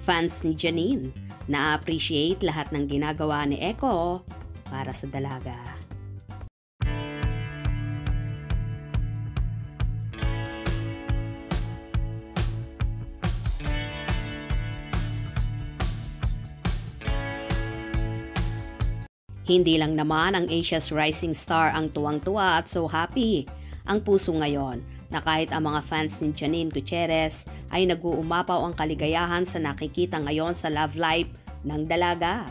Fans ni Janine na-appreciate lahat ng ginagawa ni Echo para sa dalaga. Hindi lang naman ang Asia's rising star ang tuwang-tuwa at so happy ang puso ngayon na kahit ang mga fans ni Janine Gutierrez ay nag-uumapaw ang kaligayahan sa nakikita ngayon sa love life ng dalaga.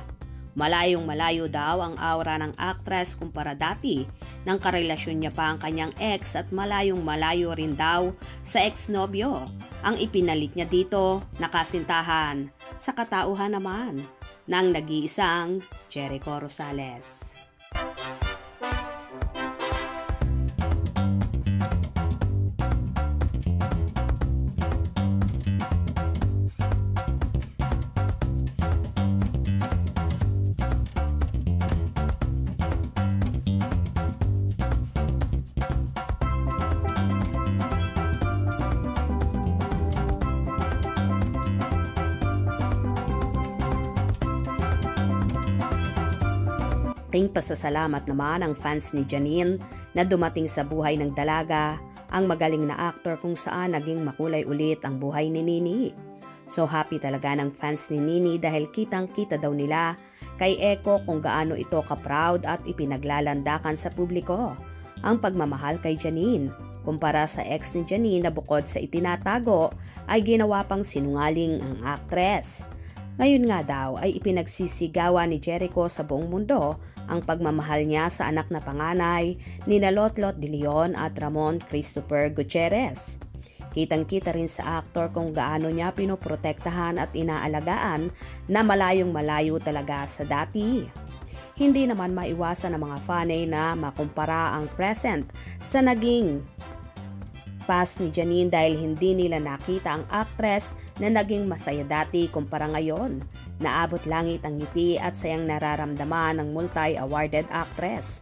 Malayong malayo daw ang aura ng actress kumpara dati nang karelasyon niya pa ang kanyang ex at malayong malayo rin daw sa ex-nobyo. Ang ipinalit niya dito na kasintahan sa katauhan naman ng nag-iisang Jericho Rosales. Ating pasasalamat naman ang fans ni Janine na dumating sa buhay ng dalaga ang magaling na aktor kung saan naging makulay ulit ang buhay ni Nini. So happy talaga ng fans ni Nini dahil kitang-kita daw nila kay Echo kung gaano ito ka-proud at ipinaglalandakan sa publiko ang pagmamahal kay Janine kumpara sa ex ni Janine na bukod sa itinatago ay ginawa pang sinungaling ang actress. Ngayon nga daw ay ipinagsisigawan ni Jericho sa buong mundo ang pagmamahal niya sa anak na panganay ni Lotlot de Leon at Ramon Christopher Gutierrez. Kitang-kita rin sa aktor kung gaano niya pinoprotektahan at inaalagaan na malayong malayo talaga sa dati. Hindi naman maiwasan ng mga fanay na makumpara ang present sa naging past ni Janine dahil hindi nila nakita ang actress na naging masaya dati kumpara ngayon. Naabot langit ang ngiti at sayang nararamdaman ng multi-awarded actress.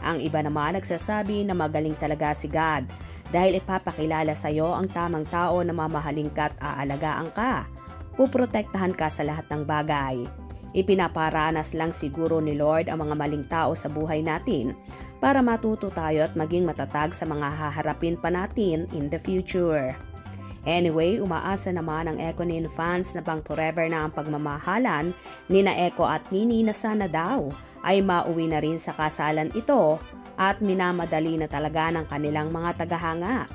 Ang iba naman nagsasabi na magaling talaga si God dahil ipapakilala sa iyo ang tamang tao na mamahalin ka at aalagaan ka. Puprotektahan ka sa lahat ng bagay. Ipinaparanas lang siguro ni Lord ang mga maling tao sa buhay natin para matuto tayo at maging matatag sa mga haharapin pa natin in the future. Anyway, umaasa naman ang Echonin fans na pang forever na ang pagmamahalan ni na Echo at Nini na sana daw ay mauwi na rin sa kasalan ito at minamadali na talaga ng kanilang mga tagahanga.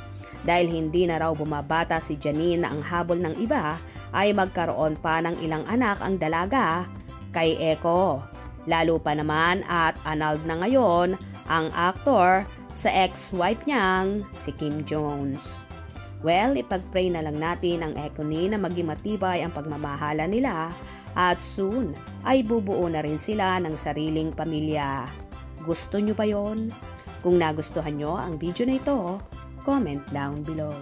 Dahil hindi na raw bumabata si Janine na ang habol ng iba ay magkaroon pa ng ilang anak ang dalaga kay Echo. Lalo pa naman at annulled na ngayon ang aktor sa ex-wife niyang si Kim Jones. Well, ipag-pray na lang natin ang Echonin na maging matibay ang pagmamahala nila at soon ay bubuo na rin sila ng sariling pamilya. Gusto nyo ba yon? Kung nagustuhan nyo ang video na ito, comment down below.